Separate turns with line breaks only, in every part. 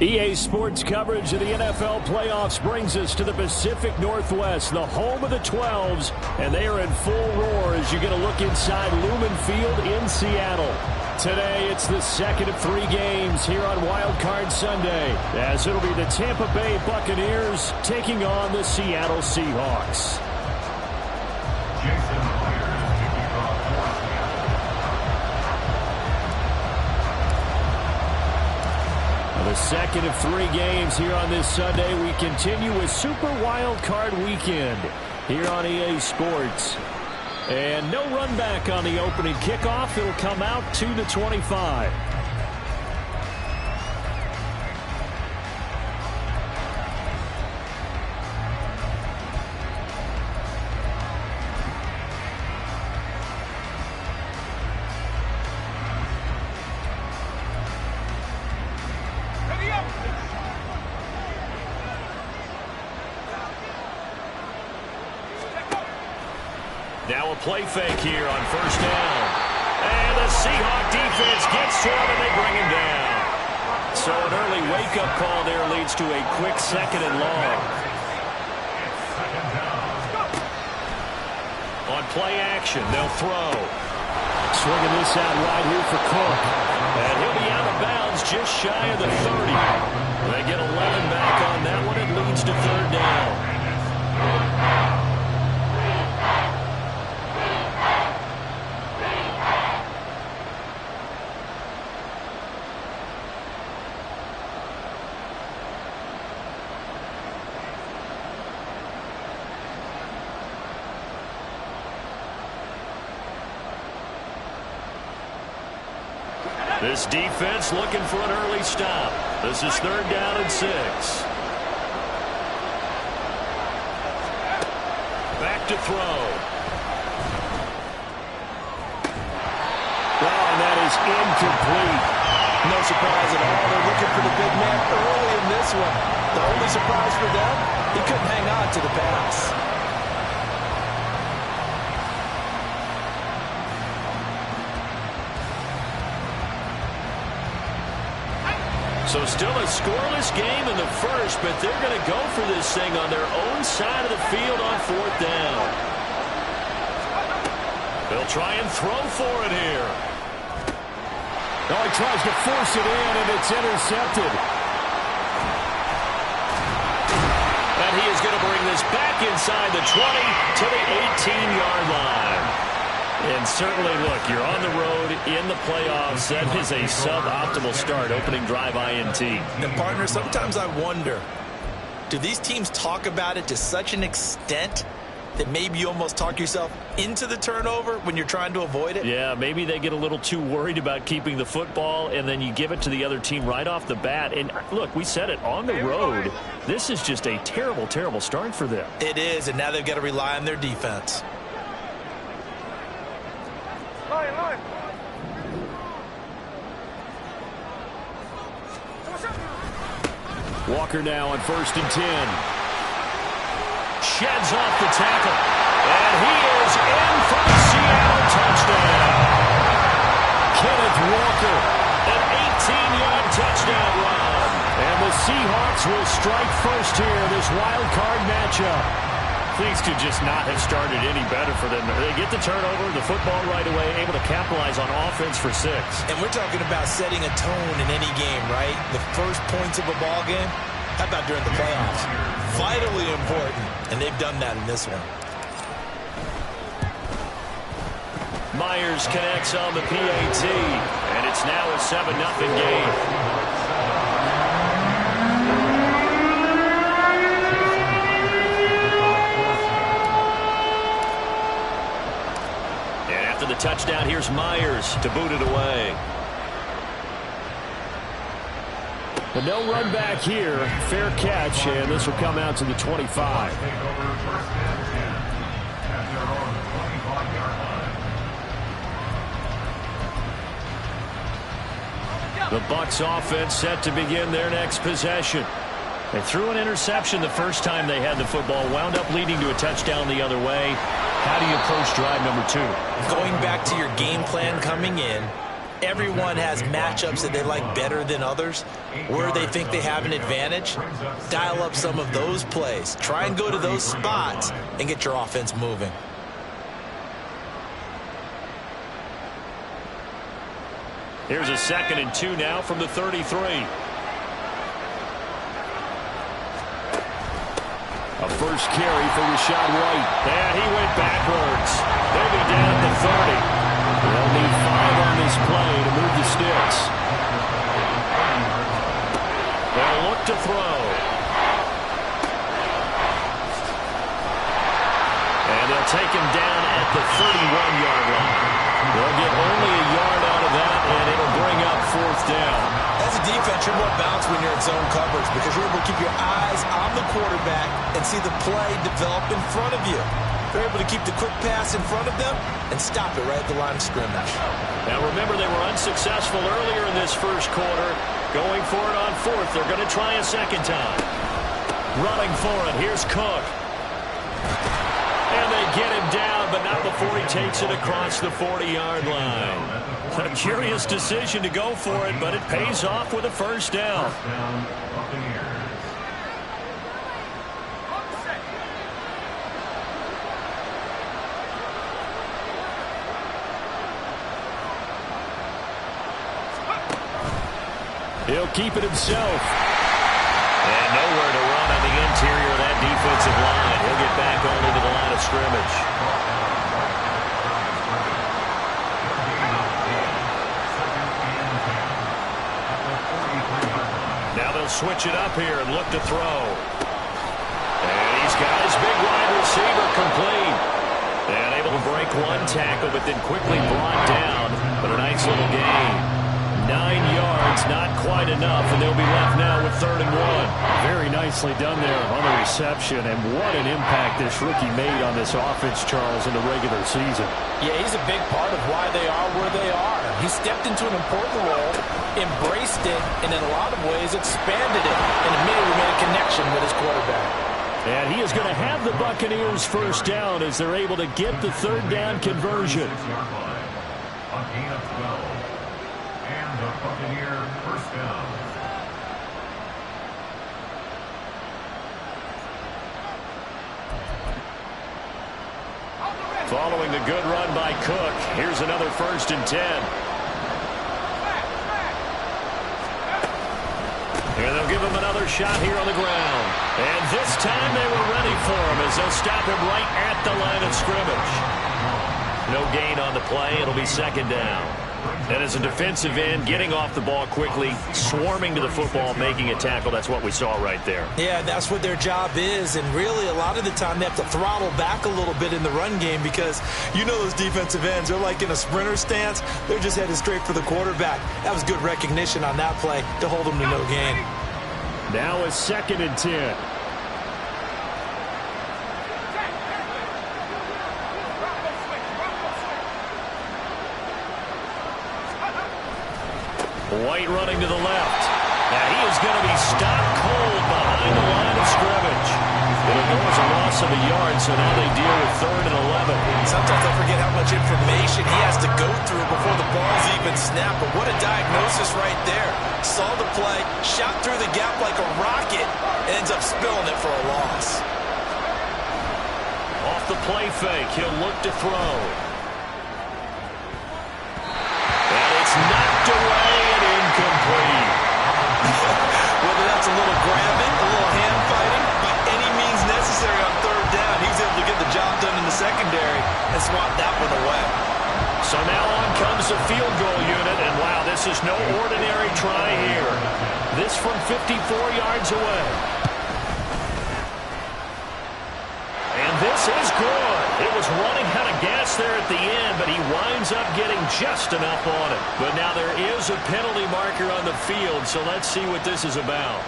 EA Sports coverage of the NFL playoffs brings us to the Pacific Northwest, the home of the 12s, and they are in full roar as you get a look inside Lumen Field in Seattle. Today, it's the second of 3 games here on Wild Card Sunday, as it'll be the Tampa Bay Buccaneers taking on the Seattle Seahawks. The second of 3 games here on this Sunday. We continue with Super Wild Card Weekend here on EA Sports. And no run back on the opening kickoff. It'll come out to the 25. Now a play fake here on first down. And the Seahawk defense gets to him and they bring him down. So an early wake-up call there leads to a quick second and long. On play action, they'll throw. Swinging this out wide here for Cook. And he'll be out of bounds just shy of the 30. They get 11 back on that one. It leads to third down. This defense looking for an early stop. This is third down and 6. Back to throw. Oh, and that is incomplete.
No surprise at all. They're looking for the big man early in this one. The only surprise for them, he couldn't hang on to the pass.
So still a scoreless game in the first, but they're going to go for this thing on their own side of the field on fourth down. They'll try and throw for it here.
Oh, he tries to force it in, and it's intercepted.
And he is going to bring this back inside the 20 to the 18-yard line. And certainly, look, you're on the road in the playoffs. That is a suboptimal start, opening drive INT.
And, partner, sometimes I wonder, do these teams talk about it to such an extent that maybe you almost talk yourself into the turnover when you're trying to avoid it?
Yeah, maybe they get a little too worried about keeping the football, and then you give it to the other team right off the bat. And, look, we said it, on the road, this is just a terrible, terrible start for them.
It is, and now they've got to rely on their defense.
Walker now on 1st and 10. Sheds off the tackle. And he is in for the Seattle touchdown. Kenneth Walker, an 18-yard touchdown run. And the Seahawks will strike first here in this wild card matchup. Things could just not have started any better for them. They get the turnover, the football right away, able to capitalize on offense for 6.
And we're talking about setting a tone in any game, right? The first points of a ball game. How about during the playoffs? Vitally important, and they've done that in this one.
Myers connects on the PAT, and it's now a 7-0 game. The touchdown, here's Myers to boot it away.
But no run back here. Fair catch, and this will come out to the 25.
The Bucs offense set to begin their next possession. They threw an interception the first time they had the football, wound up leading to a touchdown the other way. How do you approach drive number 2?
Going back to your game plan coming in, everyone has matchups that they like better than others, where they think they have an advantage. Dial up some of those plays. Try and go to those spots and get your offense moving.
Here's a 2nd and 2 now from the 33. A first carry for Rashad White. And he went backwards. They'll be down at the 30. They'll need 5 on this play to move the sticks. They'll look to throw. And they'll take him down at the 31-yard line. They'll get only a yard out of that, and it'll bring up 4th down.
As a defense, you're more balanced when you're in zone coverage because you're able to keep your eyes on the quarterback and see the play develop in front of you. You're able to keep the quick pass in front of them and stop it right at the line of scrimmage.
Now remember, they were unsuccessful earlier in this first quarter. Going for it on 4th. They're going to try a 2nd time. Running for it. Here's Cook. And they get him down, but not before he takes it across the 40-yard line. A curious decision to go for it, but it pays off with a 1st down. He'll keep it himself. And nowhere to run on the interior of that defensive line. He'll get back only to the line of scrimmage. Now they'll switch it up here and look to throw. And he's got his big wide receiver complete. And able to break one tackle, but then quickly brought down. But a nice little gain. 9 yards, not quite enough, and they'll be left now with 3rd and 1. Very nicely done there on the reception, and what an impact this rookie made on this offense, Charles, in the regular season.
Yeah, he's a big part of why they are where they are. He stepped into an important role, embraced it, and in a lot of ways expanded it, and immediately made a connection with his quarterback.
And he is going to have the Buccaneers 1st down as they're able to get the 3rd down conversion.
Buccaneer 1st down.
Following the good run by Cook, here's another 1st and 10. And they'll give him another shot here on the ground. And this time they were ready for him as they'll stop him right at the line of scrimmage. No gain on the play. It'll be 2nd down. And as a defensive end, getting off the ball quickly, swarming to the football, making a tackle, that's what we saw right there.
Yeah, that's what their job is, and really a lot of the time they have to throttle back a little bit in the run game because you know those defensive ends, they're like in a sprinter stance. They're just headed straight for the quarterback. That was good recognition on that play to hold them to no gain.
Now a 2nd and 10. White running to the left. Now he is going to be stopped cold behind the line of scrimmage. It'll go as a loss of a yard, so now they deal with 3rd and 11.
Sometimes I forget how much information he has to go through before the ball's even snapped, but what a diagnosis right there. Saw the play, shot through the gap like a rocket, and ends up spilling it for a loss.
Off the play fake, he'll look to throw. And it's knocked away and incomplete.
Whether that's a little grabbing, a little hand fighting, by any means necessary on 3rd down, he's able to get the job done in the secondary and swat that one away.
So now on comes the field goal unit, and wow, this is no ordinary try here. This from 54 yards away. And this is good. It was running out of gas there at the end, but he winds up getting just enough on it. But now there is a penalty marker on the field, so let's see what this is about.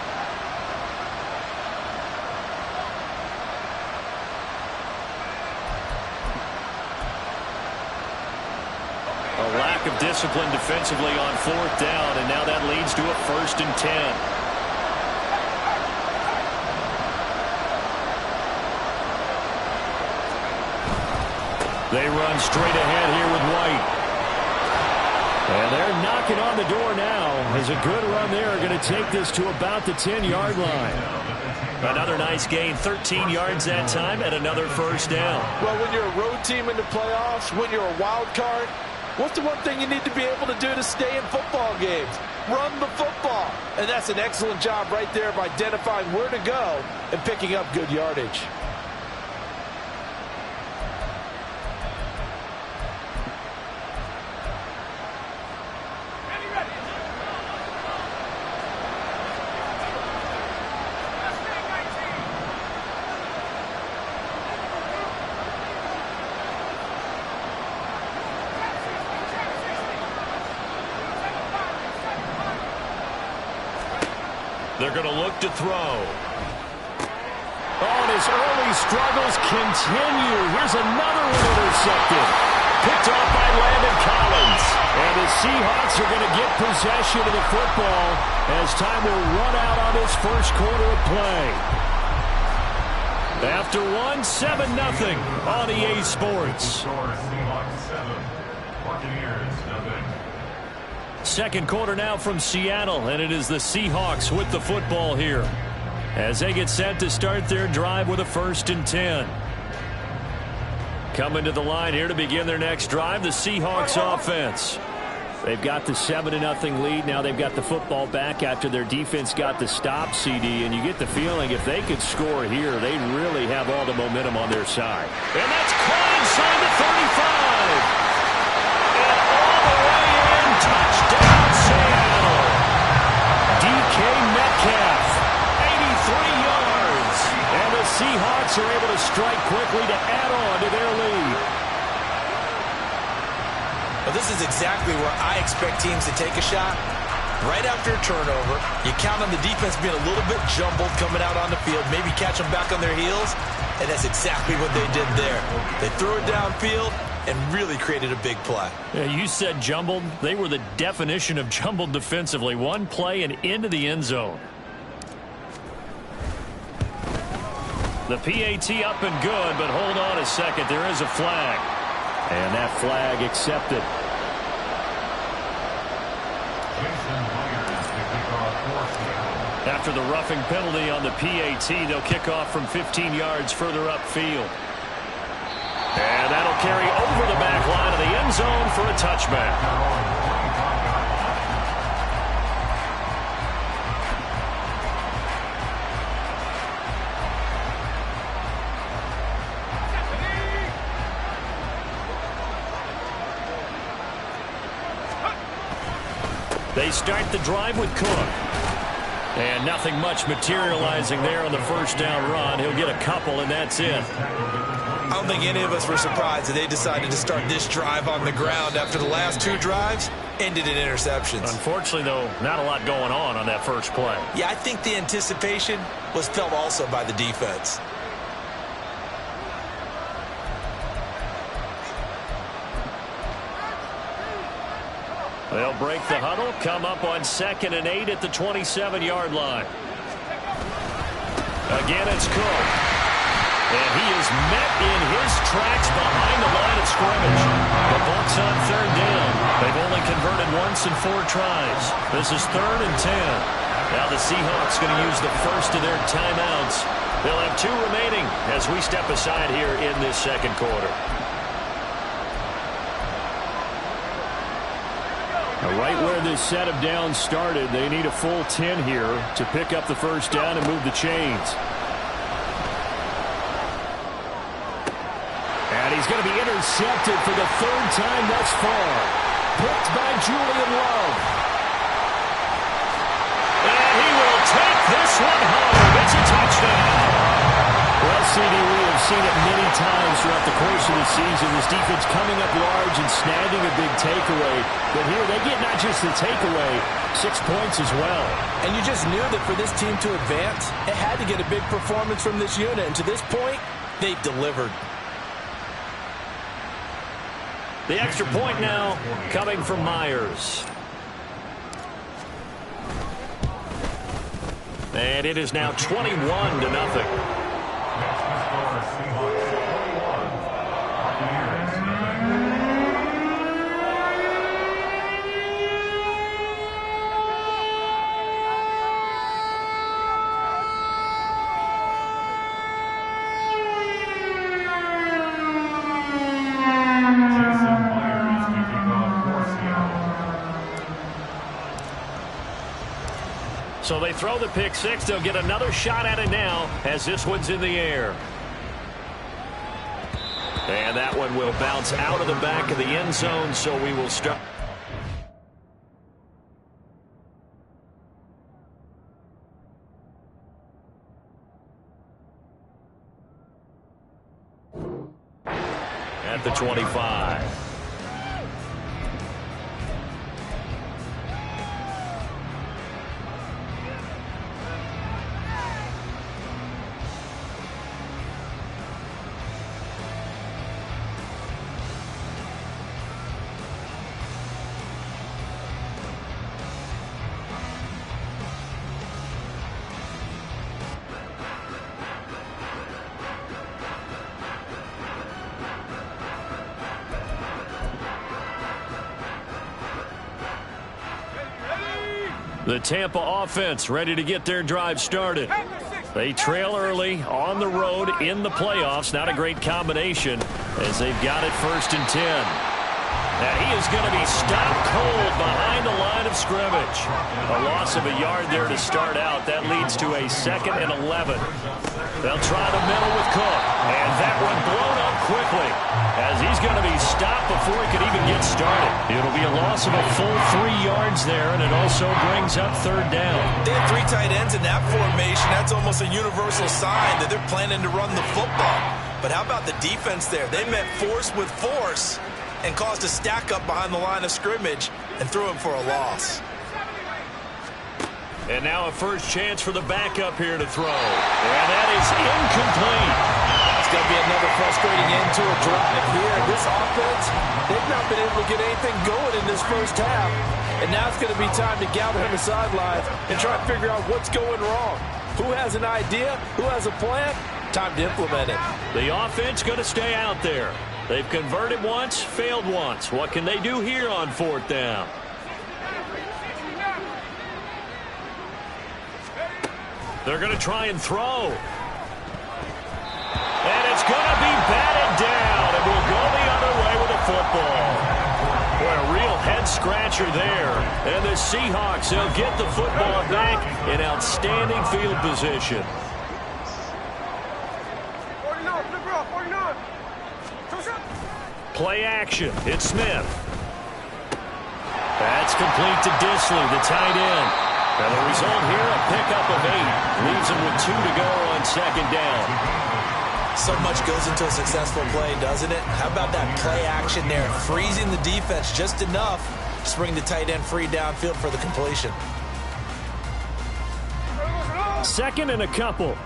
A lack of discipline defensively on 4th down, and now that leads to a 1st and 10. They run straight ahead here with White.
And they're knocking on the door now as a good run there are going to take this to about the 10-yard line.
Another nice gain, 13 yards that time, and another first down.
Well, when you're a road team in the playoffs, when you're a wild card, what's the one thing you need to be able to do to stay in football games? Run the football. And that's an excellent job right there of identifying where to go and picking up good yardage.
They're going to look to throw.
Oh, and his early struggles continue. Here's another one intercepted. Picked off by Landon Collins. And the Seahawks are going to get possession of the football as time will run out on this first quarter of play. After 7-0 on EA Sports. Second quarter now from Seattle, and it is the Seahawks with the football here as they get set to start their drive with a 1st and 10. Coming to the line here to begin their next drive, the Seahawks offense. They've got the 7-0 lead. Now they've got the football back after their defense got the stop, CD, and you get the feeling if they could score here, they really have all the momentum on their side.
And that's caught inside the 35. And all the way in, touchdown Seattle.
DK Metcalf, 83 yards. And the Seahawks are able to strike quickly to add on to their lead.
Well, this is exactly where I expect teams to take a shot. Right after a turnover, you count on the defense being a little bit jumbled coming out on the field, maybe catch them back on their heels, and that's exactly what they did there. They threw it downfield and really created a big play.
Yeah, you said jumbled. They were the definition of jumbled defensively. One play and into the end zone. The PAT up and good, but hold on a second. There is a flag. And that flag accepted. After the roughing penalty on the PAT, they'll kick off from 15 yards further upfield. And that'll carry over the back line of the end zone for a touchback. They start the drive with Cook. And nothing much materializing there on the first down run. He'll get a couple, and that's it.
I don't think any of us were surprised that they decided to start this drive on the ground after the last two drives ended in interceptions.
Unfortunately, though, not a lot going on that first play.
Yeah, I think the anticipation was felt also by the defense.
They'll break the huddle, come up on 2nd and 8 at the 27-yard line. Again, it's Cook. And he is met in his tracks behind the line of scrimmage. The Bucs on 3rd down. They've only converted once in 4 tries. This is 3rd and 10. Now the Seahawks going to use the first of their timeouts. They'll have 2 remaining as we step aside here in this second quarter. Right where this set of downs started, they need a full 10 here to pick up the first down and move the chains. And he's going to be intercepted for the 3rd time thus far. Picked by Julian Love. And he will take this one home. It's a touchdown. Well, CD, we have seen it many times throughout the course of the season. This defense coming up large and snagging a big takeaway. But here they get not just the takeaway, 6 points as well.
And you just knew that for this team to advance, it had to get a big performance from this unit. And to this point, they've delivered.
The extra point now coming from Myers. And it is now 21-0.
So they throw the pick six. They'll get another shot at it now as this one's in the air. And that one will bounce out of the back of the end zone, so we will start. At the 25. The Tampa offense ready to get their drive started. They trail early on the road in the playoffs. Not a great combination as they've got it 1st and 10. And he is going to be stopped cold behind the line of scrimmage. A loss of a yard there to start out. That leads to a 2nd and 11. They'll try the middle with Cook. And that one blown up quickly as he's going to be stopped before he could even get started. It'll be a loss of a full 3 yards there, and it also brings up 3rd down.
They have 3 tight ends in that formation. That's almost a universal sign that they're planning to run the football. But how about the defense there? They met force with force and caused a stack up behind the line of scrimmage and threw him for a loss.
And now a first chance for the backup here to throw. And that is incomplete.
It's going to be another frustrating end to a drive here. This offense, they've not been able to get anything going in this first half. And now it's going to be time to gather on the sidelines and try to figure out what's going wrong. Who has an idea? Who has a plan? Time to implement it.
The offense going to stay out there. They've converted once, failed once. What can they do here on 4th down? They're going to try and throw. And it's going to be batted down. And we'll go the other way with the football. Boy, a real head-scratcher there. And the Seahawks, they'll get the football back in outstanding field position. Play action. It's Smith. That's complete to Disley, the tight end. And the result here, a pickup of 8. Leaves him with 2 to go on 2nd down.
So much goes into a successful play, doesn't it? How about that play action there? Freezing the defense just enough to bring the tight end free downfield for the completion.
2nd and a couple.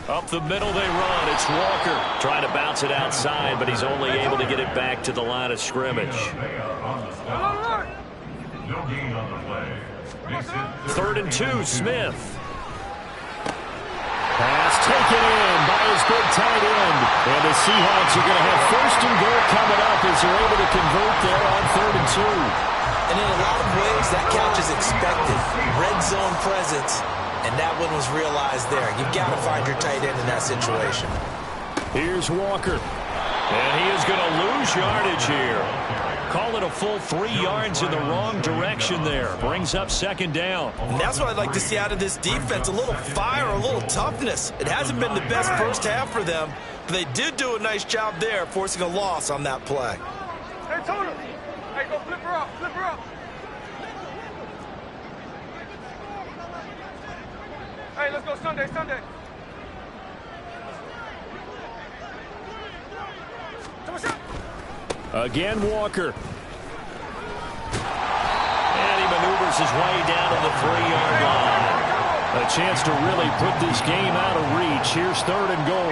Up the middle they run. It's Walker trying to bounce it outside, but he's only able to get it back to the line of scrimmage. 3rd and 2, Smith. Pass taken in by his big tight end. And the Seahawks are going to have 1st and goal coming up as they're able to convert there on 3rd and 2.
And in a lot of ways, that catch is expected. Red zone presence. And that one was realized there. You've got to find your tight end in that situation.
Here's Walker. And he is going to lose yardage here. Call it a full 3 yards in the wrong direction there. Brings up 2nd down.
And that's what I'd like to see out of this defense. A little fire, a little toughness. It hasn't been the best first half for them, but they did do a nice job there, forcing a loss on that play.
Hey, Tony. Hey, go flip her up. Flip her up. Hey, let's go Sunday, Sunday.
Again, Walker. And he maneuvers his way down to the 3-yard line. A chance to really put this game out of reach. Here's 3rd and goal.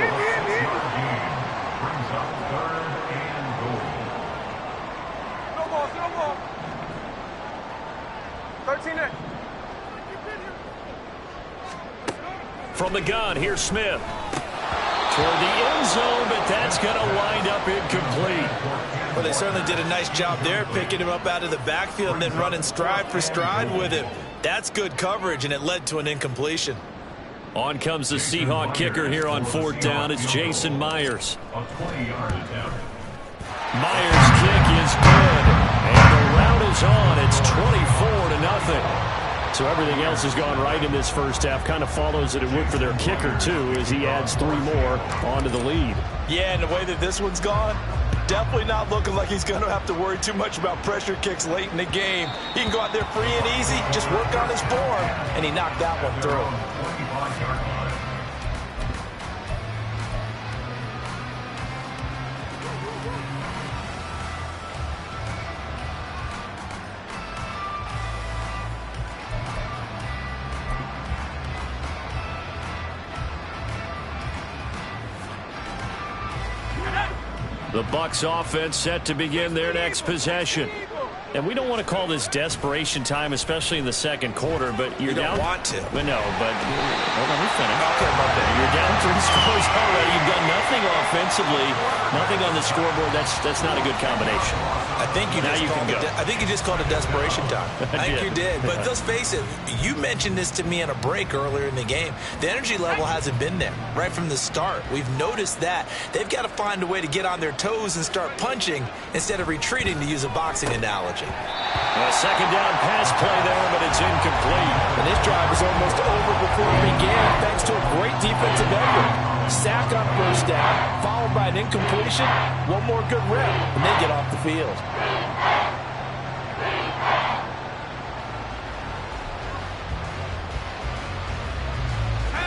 No ball. 13 in.
From the gun, here's Smith. Toward the end zone, but that's going to wind up incomplete.
Well, they certainly did a nice job there, picking him up out of the backfield and then running stride for stride with him. That's good coverage, and it led to an incompletion.
On comes the Seahawk kicker here on 4th down. It's Jason Myers. Myers' kick is good, and the rout is on. It's 24-0. So everything else has gone right in this first half. Kind of follows that it would for their kicker, too, as he adds 3 more onto the lead.
Yeah, and the way that this one's gone, definitely not looking like he's going to have to worry too much about pressure kicks late in the game. He can go out there free and easy, just work on his form, and he knocked that one through.
The Bucs offense set to begin their next possession. And we don't want to call this desperation time, especially in the second quarter, but you're down.
You don't want to.
But no, but hold on, we finish.
Okay, my bad.
You're down 3 scores already. You've done nothing offensively, nothing on the scoreboard. That's not a good combination.
I think you just called it desperation time. I think you did. But let's face it, you mentioned this to me in a break earlier in the game. The energy level hasn't been there right from the start. We've noticed that. They've got to find a way to get on their toes and start punching instead of retreating, to use a boxing analogy.
A second down pass play there, but it's incomplete.
And this drive is almost over before it began, thanks to a great defensive effort. Sack on first down, followed by an incompletion. One more good rep, and they get off the field.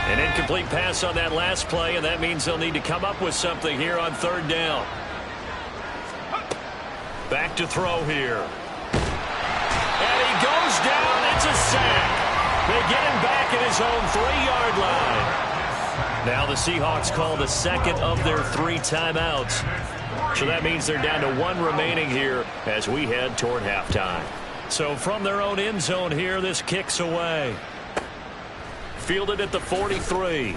An incomplete pass on that last play, and that means they'll need to come up with something here on third down. Back to throw here. And he goes down. It's a sack. They get him back at his own 3-yard line. Now the Seahawks call the second of their 3 timeouts. So that means they're down to 1 remaining here as we head toward halftime. So from their own end zone here, this kicks away. Fielded at the 43.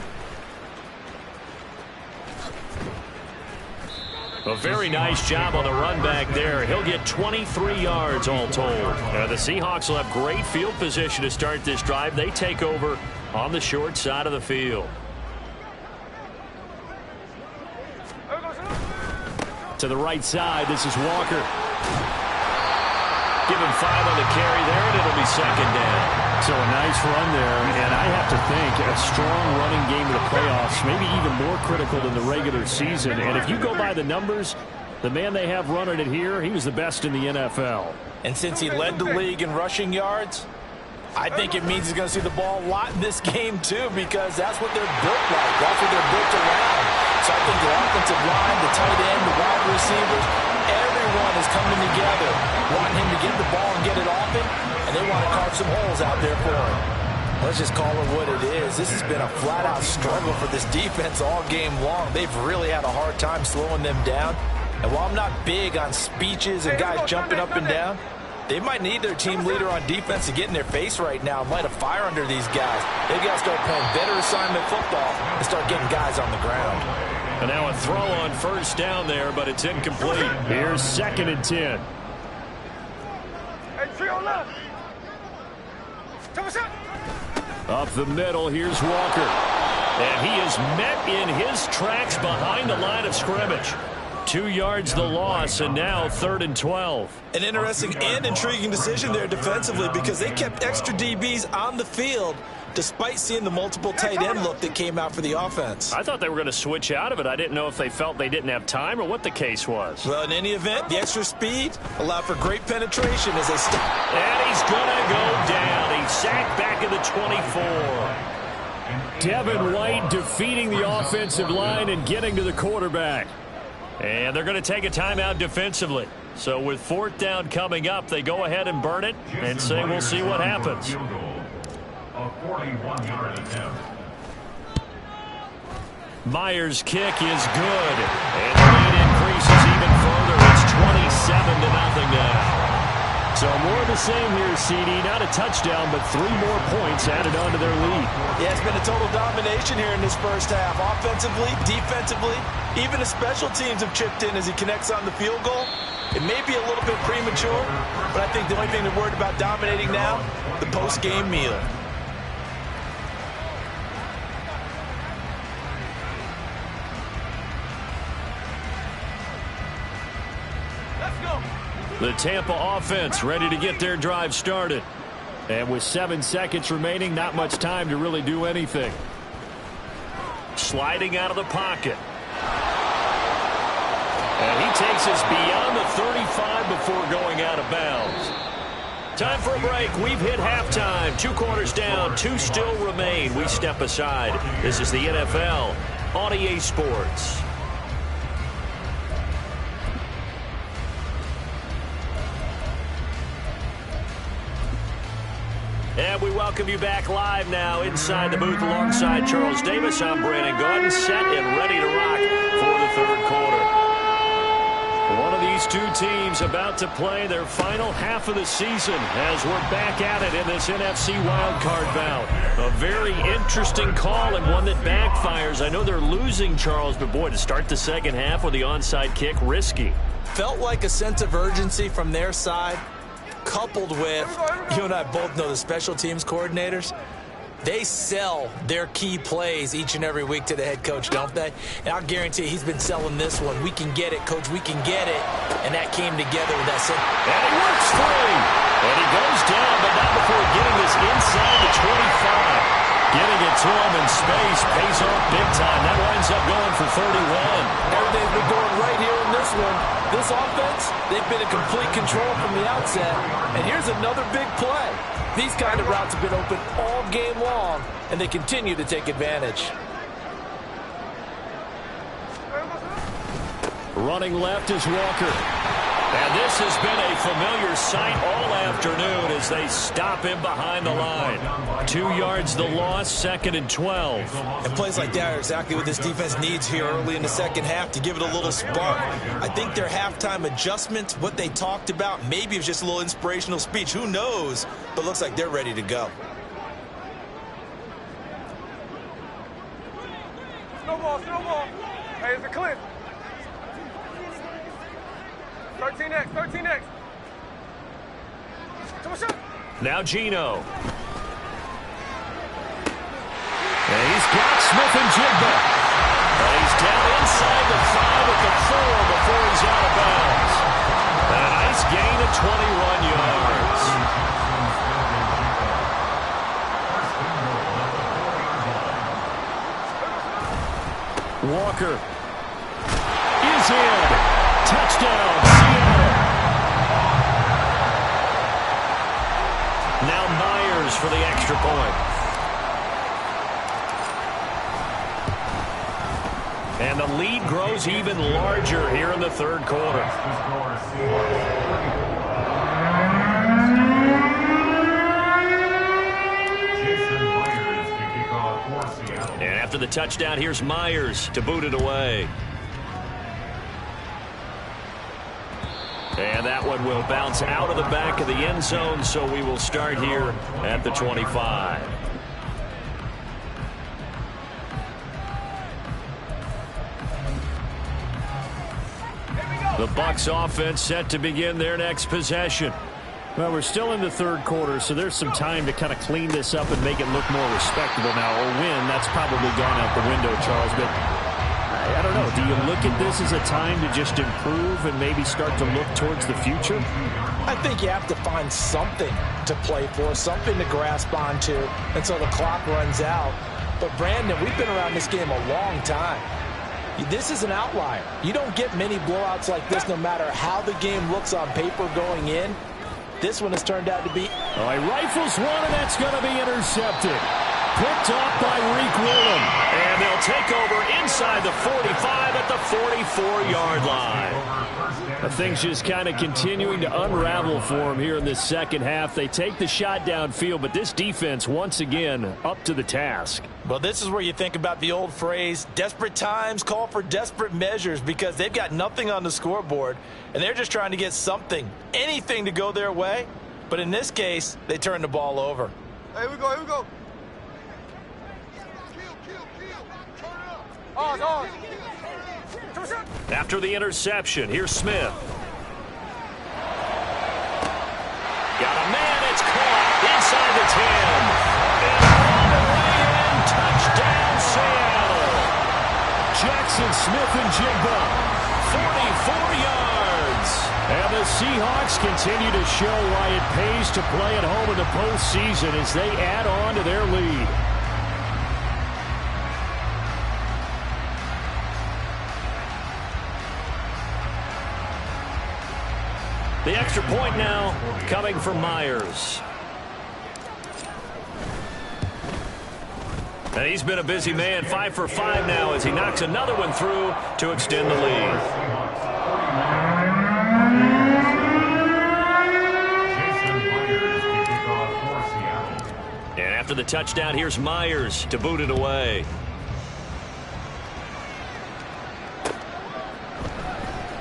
A very nice job on the run back there. He'll get 23 yards all told. The Seahawks will have great field position to start this drive. They take over on the short side of the field. To the right side, this is Walker. Give him 5 on the carry there, and it'll be second down.
So a nice run there, and I have to think a strong running game of the playoffs, maybe even more critical than the regular season. And if you go by the numbers, the man they have running it here, he was the best in the NFL.
And since he led the league in rushing yards, I think it means he's going to see the ball a lot in this game, too, because that's what they're built like. That's what they're built around. So I think the offensive line, the tight end, the wide receivers, everyone is coming together, wanting him to get the ball and get it off him, and they want to carve some holes out there for him. Let's just call it what it is. This has been a flat-out struggle for this defense all game long. They've really had a hard time slowing them down. And while I'm not big on speeches and guys jumping up and down, they might need their team leader on defense to get in their face right now and light a fire under these guys. They've got to start playing better assignment football and start getting guys on the ground.
And now a throw on first down there, but it's incomplete. Here's 2nd and 10. Up the middle, here's Walker. And he is met in his tracks behind the line of scrimmage. 2 yards the loss, and now 3rd and 12.
An interesting and intriguing decision there defensively, because they kept extra DBs on the field despite seeing the multiple tight end look that came out for the offense.
I thought they were going to switch out of it. I didn't know if they felt they didn't have time or what the case was.
Well, in any event, the extra speed allowed for great penetration as they stop.
And he's going to go down. He's sacked back at the 24. Devin White defeating the offensive line and getting to the quarterback. And they're going to take a timeout defensively. So with 4th down coming up, they go ahead and burn it and say we'll see what happens. Myers' kick is good. And the lead increases even further. It's 27-0 now. So more of the same here, CD. Not a touchdown, but 3 more points added on to their lead.
Yeah, it's been a total domination here in this first half. Offensively, defensively, even the special teams have chipped in as he connects on the field goal. It may be a little bit premature, but I think the only thing they're worried about dominating now, the post-game meal.
The Tampa offense ready to get their drive started. And with 7 seconds remaining, not much time to really do anything. Sliding out of the pocket. And he takes us beyond the 35 before going out of bounds. Time for a break. We've hit halftime. 2 quarters down. 2 still remain. We step aside. This is the NFL on EA Sports. And we welcome you back live now inside the booth alongside Charles Davis. I'm Brandon Gaudin, set and ready to rock for the third quarter. One of these two teams about to play their final half of the season as we're back at it in this NFC wildcard bout. A very interesting call and one that backfires. I know they're losing, Charles, but boy, to start the second half with the onside kick, risky.
Felt like a sense of urgency from their side, coupled with, you and I both know the special teams coordinators, they sell their key plays each and every week to the head coach, don't they? And I'll guarantee he's been selling this one. We can get it, coach, we can get it. And that came together with that.
And he works free. And he goes down, but not before getting this inside the 25. Getting it to him in space pays off big time. That winds up going for 31.
Everything's been going right here in this one. This offense, they've been in complete control from the outset. And here's another big play. These kind of routes have been open all game long, and they continue to take advantage.
Running left is Walker. And this has been a familiar sight all afternoon as they stop him behind the line. 2 yards the loss, 2nd and 12.
And plays like that are exactly what this defense needs here early in the second half to give it a little spark. I think their halftime adjustment, what they talked about, maybe it was just a little inspirational speech. Who knows? But looks like they're ready to go.
Snowball, snowball. Hey, it's a clip. 13X, 13X.
Now Gino. And he's got Smith and Jigba. And he's down inside the 5 at the 4 before he's out of bounds. And a nice gain of 21 yards. Walker is in. Touchdown, Seattle. Now Myers for the extra point. And the lead grows even larger here in the third quarter. And after the touchdown, here's Myers to boot it away. And that one will bounce out of the back of the end zone, so we will start here at the 25. The Bucs offense set to begin their next possession. Well, we're still in the third quarter, so there's some time to kind of clean this up and make it look more respectable now. A win, that's probably gone out the window, Charles, but I don't know. Do you look at this as a time to just improve and maybe start to look towards the future?
I think you have to find something to play for, something to grasp onto until the clock runs out. But, Brandon, we've been around this game a long time. This is an outlier. You don't get many blowouts like this no matter how the game looks on paper going in. This one has turned out to be...
Oh, he rifles one, and that's going to be intercepted. Picked off by Reek Willem. And they'll take over inside the 45 at the 44-yard line. Things just kind of continuing to unravel for them here in this second half. They take the shot downfield, but this defense, once again, up to the task.
Well, this is where you think about the old phrase, desperate times call for desperate measures, because they've got nothing on the scoreboard, and they're just trying to get something, anything to go their way. But in this case, they turn the ball over.
Here we go, here we go. Oh.
After the interception, here's Smith. Got a man, it's caught inside the 10. And all the way in, touchdown Seattle. Jackson Smith and Jigba, 44 yards.
And the Seahawks continue to show why it pays to play at home in the postseason as they add on to their lead. The extra point now coming from Myers. And he's been a busy man, 5 for 5 now as he knocks another one through to extend the lead. And after the touchdown, here's Myers to boot it away.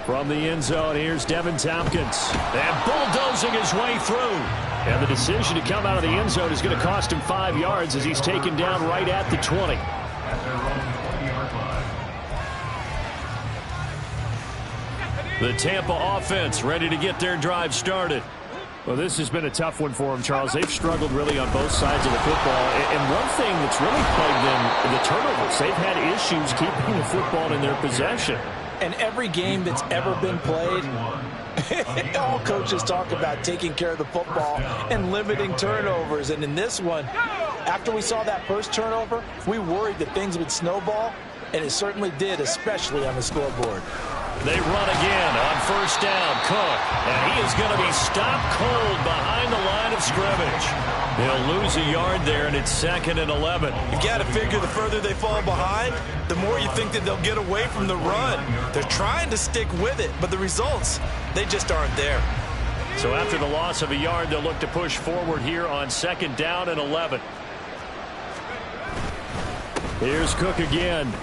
From the end zone, here's Devin Tompkins. And bulldozing his way through. And the decision to come out of the end zone is going to cost him 5 yards as he's taken down right at the 20. The Tampa offense ready to get their drive started. Well, this has been a tough one for them, Charles. They've struggled really on both sides of the football. And one thing that's really plagued them, the turnovers. They've had issues keeping the football in their possession.
And every game that's ever been played, all coaches talk about taking care of the football and limiting turnovers. And in this one, after we saw that first turnover, we worried that things would snowball, and it certainly did, especially on the scoreboard.
They run again on first down. Cook, and he is going to be stopped cold behind the line of scrimmage. They'll lose a yard there, and it's 2nd and 11.
You got to figure the further they fall behind, the more you think that they'll get away from the run. They're trying to stick with it, but the results, they just aren't there.
So after the loss of a yard, they'll look to push forward here on 2nd down and 11. Here's Cook again.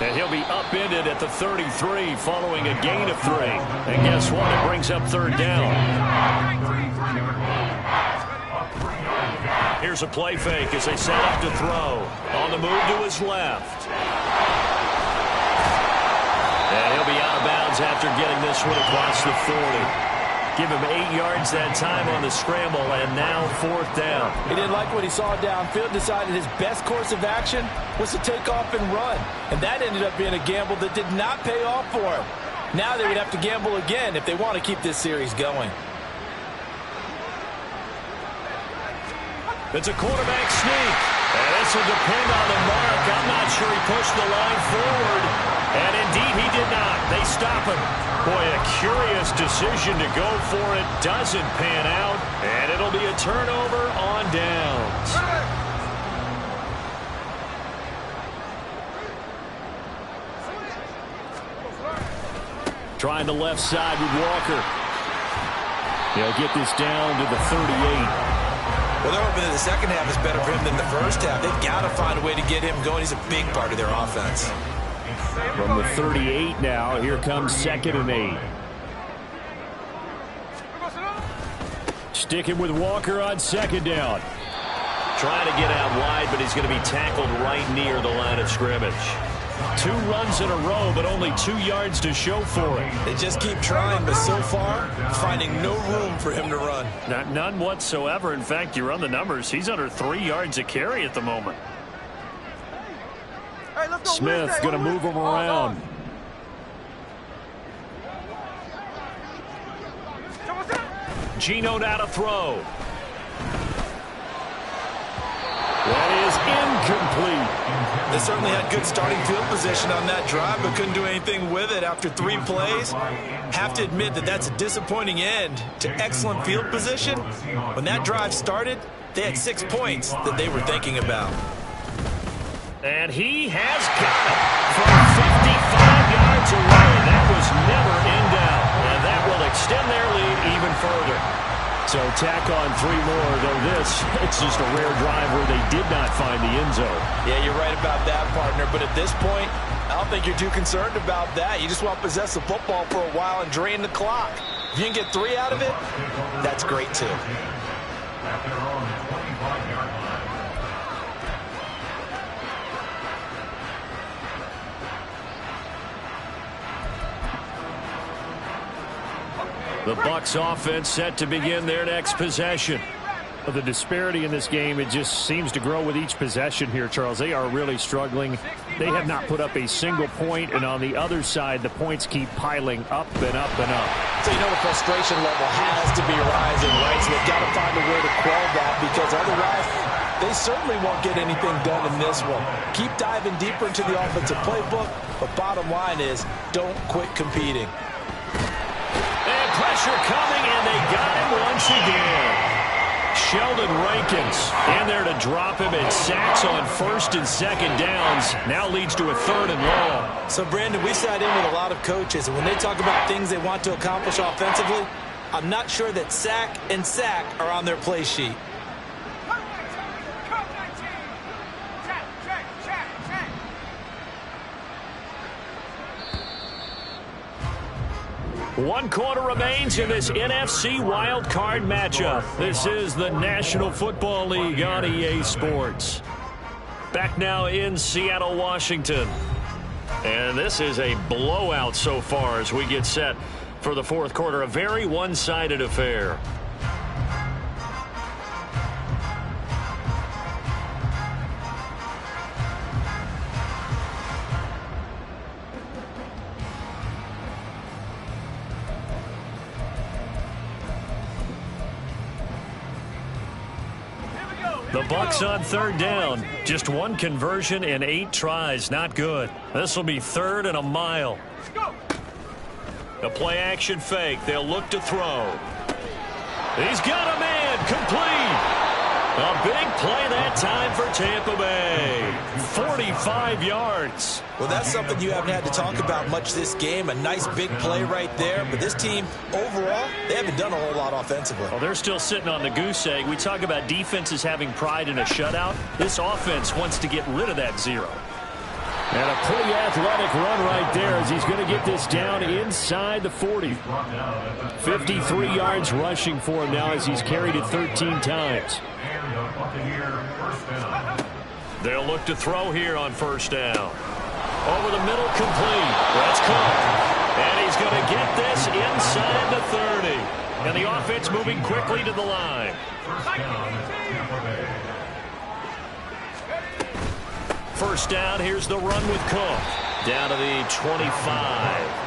And he'll be upended at the 33 following a gain of 3. And guess what? It brings up 3rd down. Here's a play fake as they set up to throw. On the move to his left. And he'll be out of bounds after getting this one across the 40. Give him 8 yards that time on the scramble, and now 4th down.
He didn't like what he saw downfield, decided his best course of action was to take off and run. And that ended up being a gamble that did not pay off for him. Now they would have to gamble again if they want to keep this series going.
It's a quarterback sneak. And this will depend on the mark. I'm not sure he pushed the line forward. And indeed, he did not. They stop him. Boy, a curious decision to go for it. Doesn't pan out. And it'll be a turnover on downs. Trying the left side with Walker. He'll get this down to the 38.
Well, they're hoping that the second half is better for him than the first half. They've got to find a way to get him going. He's a big part of their offense.
From the 38 now, here comes 2nd and 8. Sticking with Walker on 2nd down. Trying to get out wide, but he's going to be tackled right near the line of scrimmage. 2 runs in a row, but only 2 yards to show for it.
They just keep trying, but so far, finding no room for him to run.
None whatsoever. In fact, you run the numbers. He's under 3 yards a carry at the moment. Smith going to move him around. Geno now to throw. That is incomplete.
They certainly had good starting field position on that drive, but couldn't do anything with it after 3 plays. Have to admit that that's a disappointing end to excellent field position. When that drive started, they had 6 points that they were thinking about.
And he has got it from 55 yards away. That was never in doubt. And that will extend their lead even further. So tack on 3 more, though it's just a rare drive where they did not find the end zone.
Yeah, you're right about that, partner. But at this point, I don't think you're too concerned about that. You just want to possess the football for a while and drain the clock. If you can get 3 out of it, that's great too.
The Bucs offense set to begin their next possession.
The disparity in this game, it just seems to grow with each possession here, Charles. They are really struggling. They have not put up a single point, and on the other side, the points keep piling up and up and up.
So you know the frustration level has to be rising, right? So they've got to find a way to quell that, because otherwise they certainly won't get anything done in this one. Keep diving deeper into the offensive playbook, but bottom line is don't quit competing.
And pressure coming, and they got him once again. Sheldon Rankins in there to drop him, and sacks on 1st and 2nd downs. Now leads to a 3rd and long.
So, Brandon, we sat in with a lot of coaches, and when they talk about things they want to accomplish offensively, I'm not sure that sack and sack are on their play sheet.
One quarter remains in this NFC Wild Card matchup. This is the National Football League on EA Sports. Back now in Seattle, Washington. And this is a blowout so far as we get set for the 4th quarter. A very one-sided affair. The Bucs on 3rd down. Just 1 conversion and 8 tries. Not good. This will be 3rd and a mile. The play action fake. They'll look to throw. He's got a man. Complete. A big play that time for Tampa Bay. 45 yards.
Well, that's something you haven't had to talk about much this game. A nice big play right there. But this team, overall, they haven't done a whole lot offensively.
Well, they're still sitting on the goose egg. We talk about defenses having pride in a shutout. This offense wants to get rid of that 0. And a pretty athletic run right there as he's going to get this down inside the 40. 53 yards rushing for him now as he's carried it 13 times. They'll look to throw here on 1st down. Over the middle, complete. That's Cook. And he's going to get this inside the 30. And the offense moving quickly to the line. 1st down, here's the run with Cook. Down to the 25.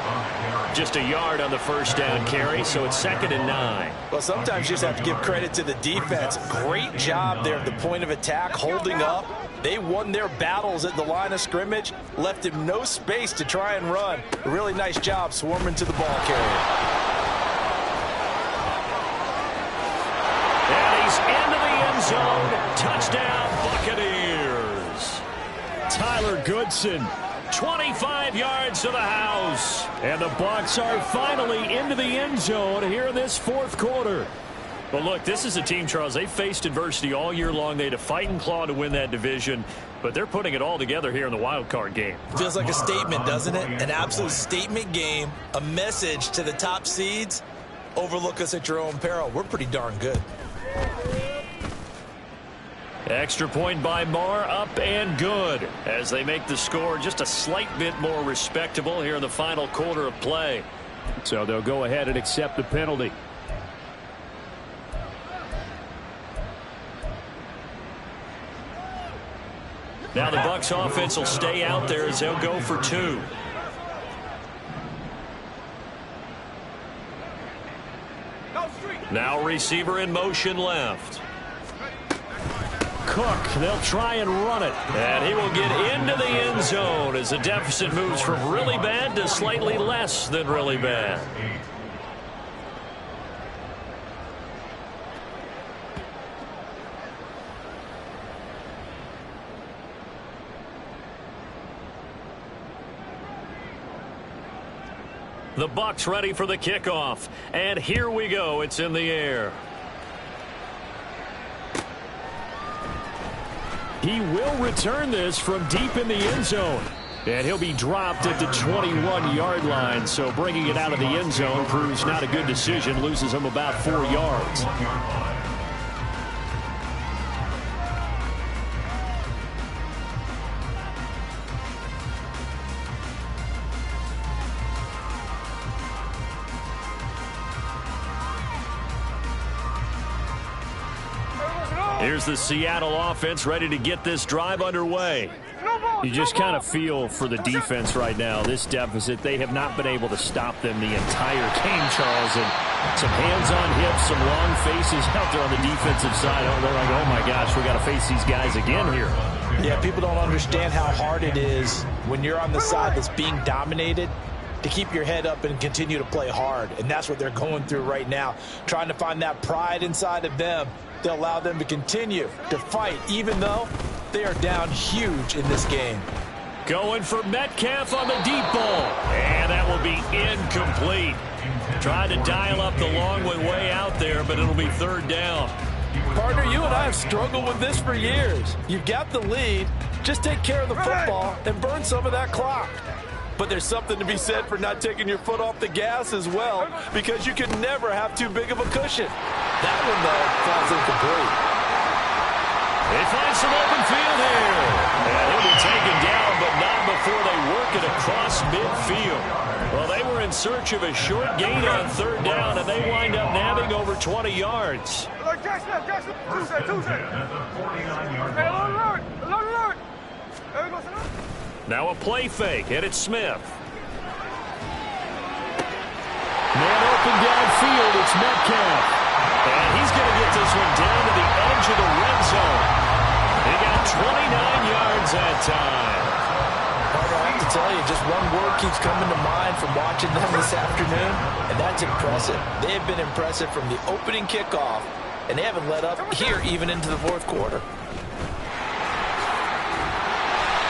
Just a yard on the 1st down carry, so it's 2nd and 9.
Well, sometimes you just have to give credit to the defense. Great job there at the point of attack, holding up. They won their battles at the line of scrimmage, left him no space to try and run. A really nice job swarming to the ball carrier.
And he's into the end zone. Touchdown, Buccaneers. Tyler Goodson, 25 yards to the house. And the Bucs are finally into the end zone here in this 4th quarter. Well, look, this is a team, Charles, they faced adversity all year long. They had to fight and claw to win that division, but they're putting it all together here in the wild card game.
Feels like a statement, doesn't it? An absolute statement game, a message to the top seeds. Overlook us at your own peril. We're pretty darn good.
Extra point by Marr, up and good as they make the score just a slight bit more respectable here in the final quarter of play. So they'll go ahead and accept the penalty. Now the Bucs offense will stay out there as they'll go for 2. Now receiver in motion left. Cook, they'll try and run it. And he will get into the end zone as the deficit moves from really bad to slightly less than really bad. The Bucs ready for the kickoff. And here we go. It's in the air. He will return this from deep in the end zone. And he'll be dropped at the 21-yard line. So bringing it out of the end zone proves not a good decision. Loses him about 4 yards. Here's the Seattle offense ready to get this drive underway.
You just kind of feel for the defense right now, this deficit. They have not been able to stop them the entire game, Charles. And some hands on hips, some long faces out there on the defensive side. They're like, oh, my gosh, we got to face these guys again here.
Yeah, people don't understand how hard it is when you're on the side that's being dominated to keep your head up and continue to play hard. And that's what they're going through right now, trying to find that pride inside of them to allow them to continue to fight, even though they are down huge in this game.
Going for Metcalf on the deep ball. And that will be incomplete. Trying to dial up the long way out there, but it'll be third down.
Partner, you and I have struggled with this for years. You've got the lead. Just take care of the football and burn some of that clock. But there's something to be said for not taking your foot off the gas as well, because you can never have too big of a cushion. That one, though, falls incomplete.
They find some open field here. And he'll be taken down, but not before they work it across midfield. Well, they were in search of a short gain on third down, and they wind up nabbing over 20 yards. Now a play fake, and it's Smith. Man open downfield, it's Metcalf. And he's going to get this one down to the edge of the red zone. He got 29 yards that time.
I have to tell you, just one word keeps coming to mind from watching them this afternoon, and that's impressive. They have been impressive from the opening kickoff, and they haven't let up here even into the fourth quarter.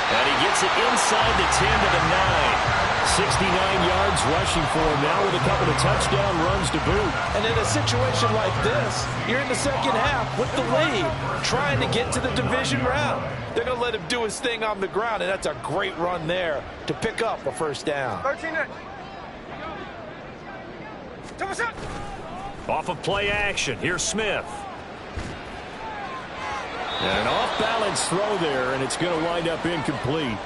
And he gets it inside the 10 to the 9. 69 yards rushing for him now with a couple of touchdown runs to boot.
And in a situation like this, you're in the second half with the lead, trying to get to the division round. They're going to let him do his thing on the ground, and that's a great run there to pick up a first down.
Off of play action, here's Smith. And an off-balance throw there, and it's going to wind up incomplete.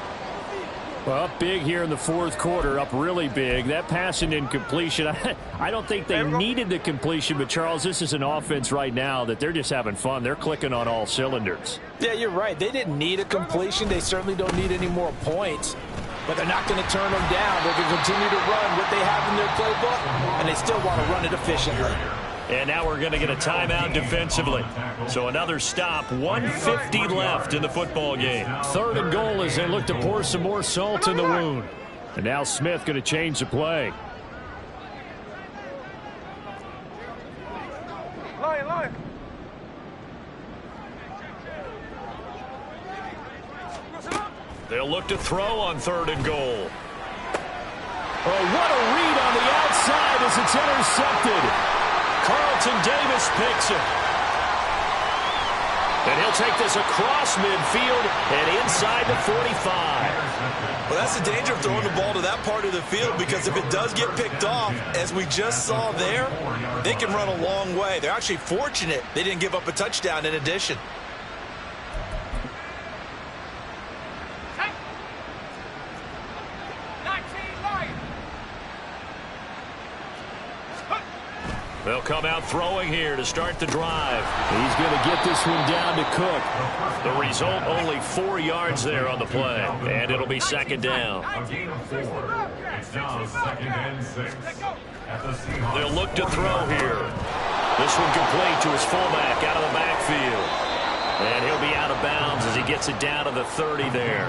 Well, up big here in the fourth quarter, up really big. That pass and incompletion, I don't think they needed the completion, but, Charles, this is an offense right now that they're just having fun. They're clicking on all cylinders.
Yeah, you're right. They didn't need a completion. They certainly don't need any more points, but they're not going to turn them down. They're going to continue to run what they have in their playbook, and they still want to run it efficiently.
And now we're going to get a timeout defensively. So another stop, 1:50 left in the football game. Third and goal as they look to pour some more salt in the wound. And now Smith going to change the play.
Line.
They'll look to throw on third and goal. Oh, what a read on the outside as it's intercepted. Carlton Davis picks it. And he'll take this across midfield and inside the 45.
Well, that's the danger of throwing the ball to that part of the field, because if it does get picked off, as we just saw there, they can run a long way. They're actually fortunate they didn't give up a touchdown in addition.
They'll come out throwing here to start the drive. He's going to get this one down to Cook. The result, only 4 yards there on the play. And it'll be second down. They'll look to throw here. This one complete to his fullback out of the backfield. And he'll be out of bounds as he gets it down to the 30 there.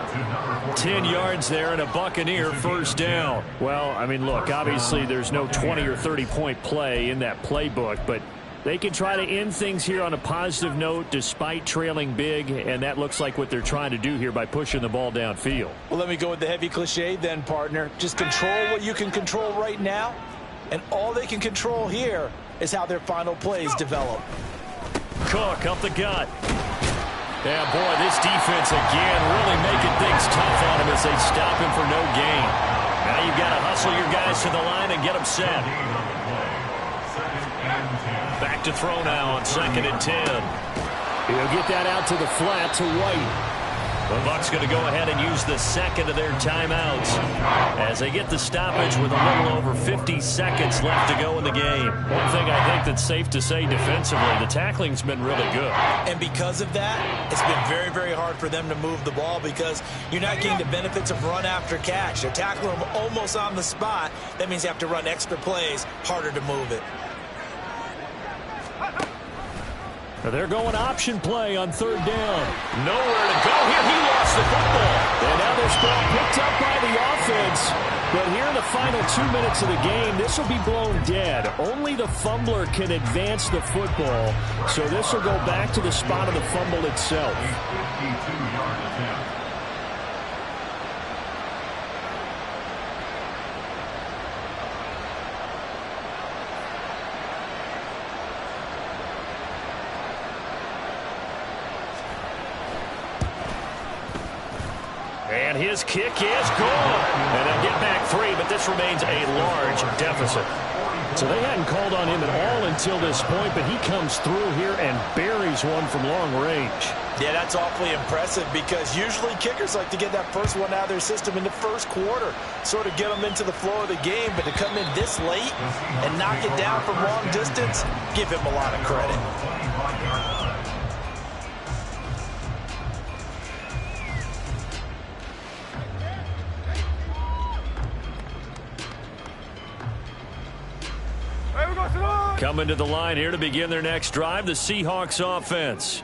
10 yards there and a Buccaneer first down. Well, I mean, look, obviously there's no 20 or 30-point play in that playbook, but they can try to end things here on a positive note despite trailing big, and that looks like what they're trying to do here by pushing the ball downfield.
Well, let me go with the heavy cliche then, partner. Just control what you can control right now, and all they can control here is how their final plays develop.
Cook up the gut. Yeah, boy, this defense again really making things tough on him as they stop him for no gain. Now you've got to hustle your guys to the line and get them set. Back to throw now on 2nd and 10. He'll get that out to the flat to White. The Bucs going to go ahead and use the second of their timeouts as they get the stoppage with a little over 50 seconds left to go in the game. One thing I think that's safe to say defensively, the tackling's been really good.
And because of that, it's been very, very hard for them to move the ball because you're not getting the benefits of run after catch. They're tackling them almost on the spot. That means you have to run extra plays, harder to move it.
They're going option play on third down.
Nowhere to go here. He lost the football.
And now this ball picked up by the offense. But here in the final 2 minutes of the game, this will be blown dead. Only the fumbler can advance the football. So this will go back to the spot of the fumble itself.
And his kick is gone. And they'll get back 3, but this remains a large deficit.
So they hadn't called on him at all until this point, but he comes through here and buries one from long range.
Yeah, that's awfully impressive because usually kickers like to get that first one out of their system in the first quarter, sort of get them into the flow of the game, but to come in this late and knock it down from long distance, give him a lot of credit.
Coming to the line here to begin their next drive, the Seahawks offense.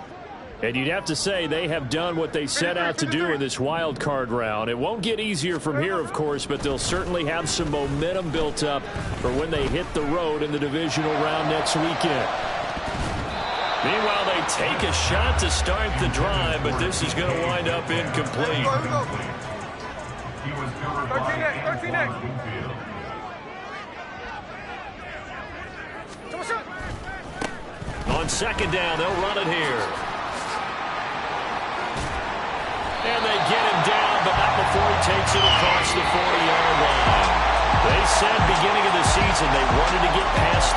And you'd have to say they have done what they set out to do in this wild card round. It won't get easier from here, of course, but they'll certainly have some momentum built up for when they hit the road in the divisional round next weekend.
Meanwhile, they take a shot to start the drive, but this is going to wind up incomplete.
13 next.
On second down, they'll run it here. And they get him down, but not before he takes it across the 40-yard line. They said beginning of the season they wanted to get past